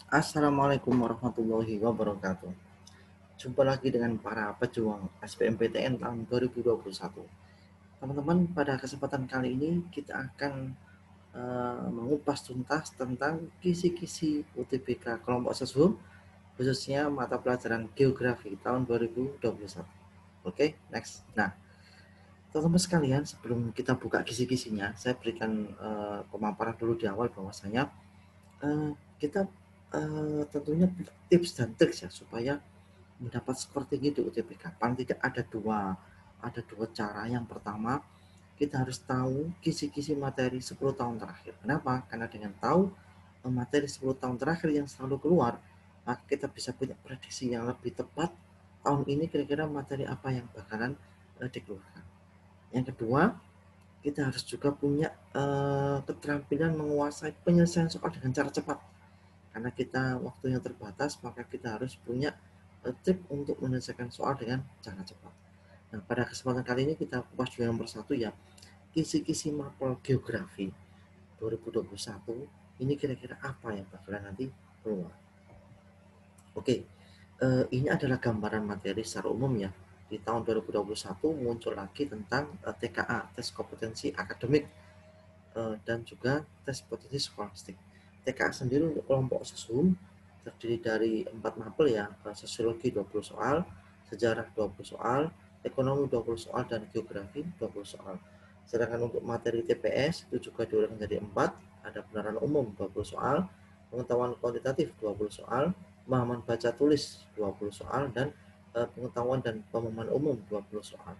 Assalamualaikum warahmatullahi wabarakatuh. Jumpa lagi dengan para pejuang SBMPTN tahun 2021. Teman-teman, pada kesempatan kali ini kita akan mengupas tuntas tentang kisi-kisi UTBK kelompok sesum, khususnya mata pelajaran geografi tahun 2021. Oke, next. Nah, teman-teman sekalian, sebelum kita buka kisi-kisinya, saya berikan pemaparan dulu di awal bahwasanya kita tentunya tips dan trik ya supaya mendapat skor tinggi di UTBK. Paling tidak ada dua cara. Yang pertama, kita harus tahu kisi-kisi materi 10 tahun terakhir. Kenapa? Karena dengan tahu materi 10 tahun terakhir yang selalu keluar, maka kita bisa punya prediksi yang lebih tepat tahun ini kira-kira materi apa yang bakalan dikeluarkan. Yang kedua, kita harus juga punya keterampilan menguasai penyelesaian soal dengan cara cepat. Karena kita waktunya terbatas, maka kita harus punya trik untuk menyelesaikan soal dengan cara cepat. Nah, pada kesempatan kali ini kita kupas dulu yang persatu ya, kisi-kisi mapel geografi 2021 ini kira-kira apa yang bakalan nanti keluar. Oke, ini adalah gambaran materi secara umum ya. Di tahun 2021 muncul lagi tentang TKA, tes kompetensi akademik, dan juga tes potensi skolastik. TKA sendiri untuk kelompok sesum terdiri dari 4 mapel ya, sosiologi 20 soal, sejarah 20 soal, ekonomi 20 soal, dan geografi 20 soal. Sedangkan untuk materi TPS itu juga diulang menjadi 4, ada penerapan umum 20 soal, pengetahuan kuantitatif 20 soal, pemahaman baca tulis 20 soal, dan pengetahuan dan pemahaman umum 20 soal.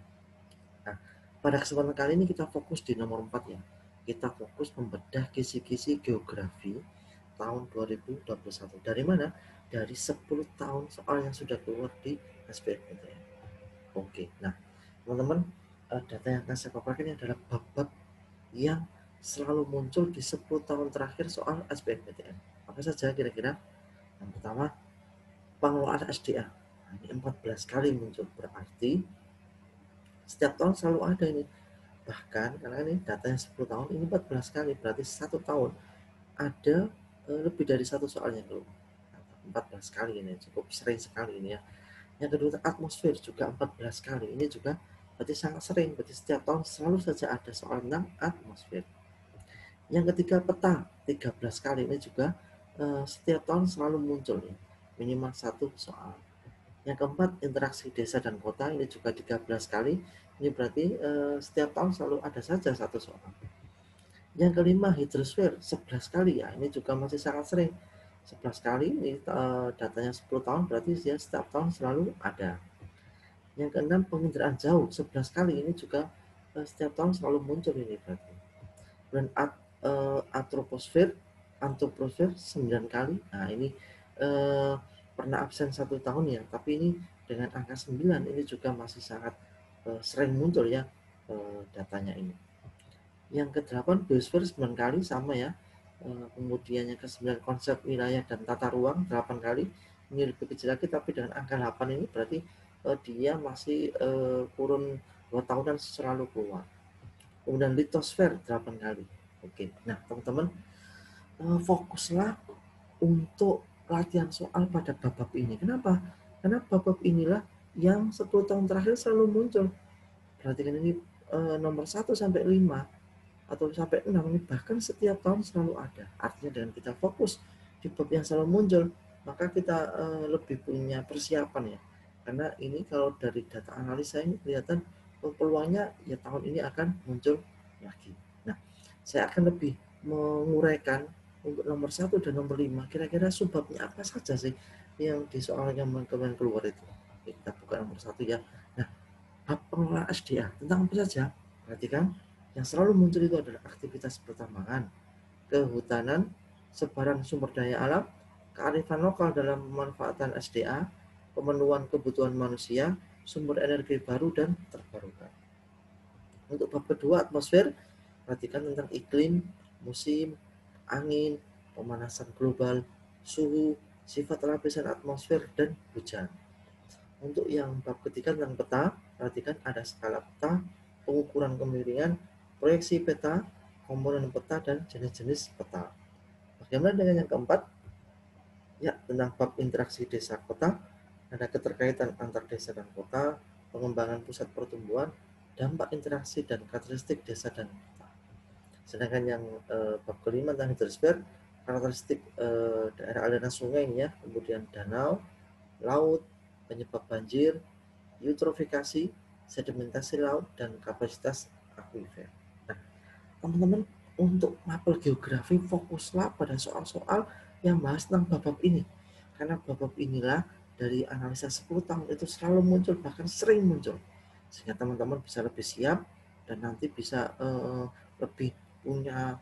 Nah, pada kesempatan kali ini kita fokus di nomor 4 ya. Kita fokus membedah kisi-kisi geografi tahun 2021. Dari mana? Dari 10 tahun soal yang sudah keluar di SBMPTN. Oke, nah teman-teman, data yang akan saya paparkan ini adalah bab-bab yang selalu muncul di 10 tahun terakhir soal SBMPTN. Apa saja kira-kira? Yang pertama, pengelolaan SDA. Nah, ini 14 kali muncul, berarti setiap tahun selalu ada ini. Bahkan karena ini datanya 10 tahun, ini 14 kali, berarti satu tahun ada lebih dari satu soal yang keluar. 14 kali ini cukup sering sekali ini ya. Yang kedua, atmosfer juga 14 kali, ini juga berarti sangat sering, berarti setiap tahun selalu saja ada soal tentang atmosfer. Yang ketiga, peta 13 kali, ini juga setiap tahun selalu muncul ya, minimal satu soal. Yang keempat, interaksi desa dan kota, ini juga 13 kali, ini berarti setiap tahun selalu ada saja satu soal. Yang kelima, hidrosfer 11 kali ya, ini juga masih sangat sering. 11 kali ini datanya 10 tahun, berarti dia setiap tahun selalu ada. Yang keenam, penginderaan jauh 11 kali, ini juga setiap tahun selalu muncul ini berarti. Dan antroposfer 9 kali. Nah, ini pernah absen satu tahun ya, tapi ini dengan angka 9 ini juga masih sangat sering muncul ya datanya ini. Yang ke-8, biosfer 9 kali, sama ya. Kemudian yang ke-9, konsep wilayah dan tata ruang 8 kali. Ini lebih kecil lagi, tapi dengan angka 8 ini berarti dia masih kurun 2 tahunan selalu keluar. Kemudian litosfer 8 kali. Oke, nah teman-teman, fokuslah untuk latihan soal pada bab-bab ini. Kenapa? Karena bab-bab inilah yang 10 tahun terakhir selalu muncul. Perhatikan ini, nomor 1 sampai 5 atau sampai 6 ini bahkan setiap tahun selalu ada. Artinya dengan kita fokus di bab yang selalu muncul, maka kita lebih punya persiapan ya. Karena ini kalau dari data analisa ini kelihatan peluangnya ya tahun ini akan muncul lagi. Nah, saya akan lebih menguraikan untuk nomor 1 dan nomor 5. Kira-kira subbabnya apa saja sih yang di soal yang kemarin keluar itu. Kita buka nomor 1 ya. Nah, bab pengelolaan SDA tentang apa saja? Perhatikan, yang selalu muncul itu adalah aktivitas pertambangan, kehutanan, sebaran sumber daya alam, kearifan lokal dalam pemanfaatan SDA, pemenuhan kebutuhan manusia, sumber energi baru dan terbarukan. Untuk bab kedua, atmosfer, perhatikan tentang iklim, musim, angin, pemanasan global, suhu, sifat lapisan atmosfer, dan hujan. Untuk yang bab ketiga tentang peta, perhatikan ada skala peta, pengukuran kemiringan, proyeksi peta, komponen peta, dan jenis-jenis peta. Bagaimana dengan yang keempat? Ya, tentang bab interaksi desa kota, ada keterkaitan antar desa dan kota, pengembangan pusat pertumbuhan, dampak interaksi dan karakteristik desa dan kota. Sedangkan yang bab kelima tentang hidrosfer, karakteristik daerah aliran sungai ini ya, kemudian danau, laut, penyebab banjir, eutrofikasi, sedimentasi laut, dan kapasitas akuifer. Nah, teman-teman, untuk mapel geografi fokuslah pada soal-soal yang bahas tentang bab-bab ini, karena bab-bab inilah dari analisa 10 tahun itu selalu muncul, bahkan sering muncul, sehingga teman-teman bisa lebih siap dan nanti bisa lebih punya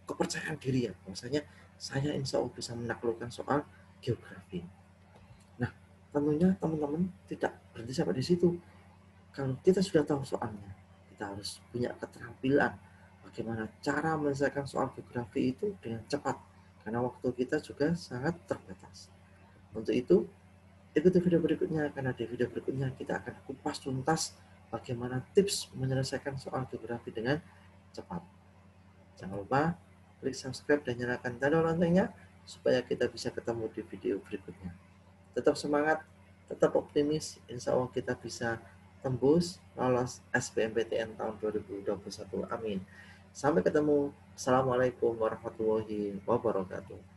kepercayaan diri ya, bahwasanya saya insya Allah bisa menaklukkan soal geografi. Nah, tentunya teman-teman tidak berhenti sampai di situ. Kalau kita sudah tahu soalnya, kita harus punya keterampilan bagaimana cara menyelesaikan soal geografi itu dengan cepat, karena waktu kita juga sangat terbatas. Untuk itu, ikuti video berikutnya, karena di video berikutnya kita akan kupas tuntas bagaimana tips menyelesaikan soal geografi dengan cepat. Jangan lupa klik subscribe dan nyalakan tanda loncengnya supaya kita bisa ketemu di video berikutnya. Tetap semangat, tetap optimis, insya Allah kita bisa tembus lolos SBMPTN tahun 2021. Amin. Sampai ketemu. Assalamualaikum warahmatullahi wabarakatuh.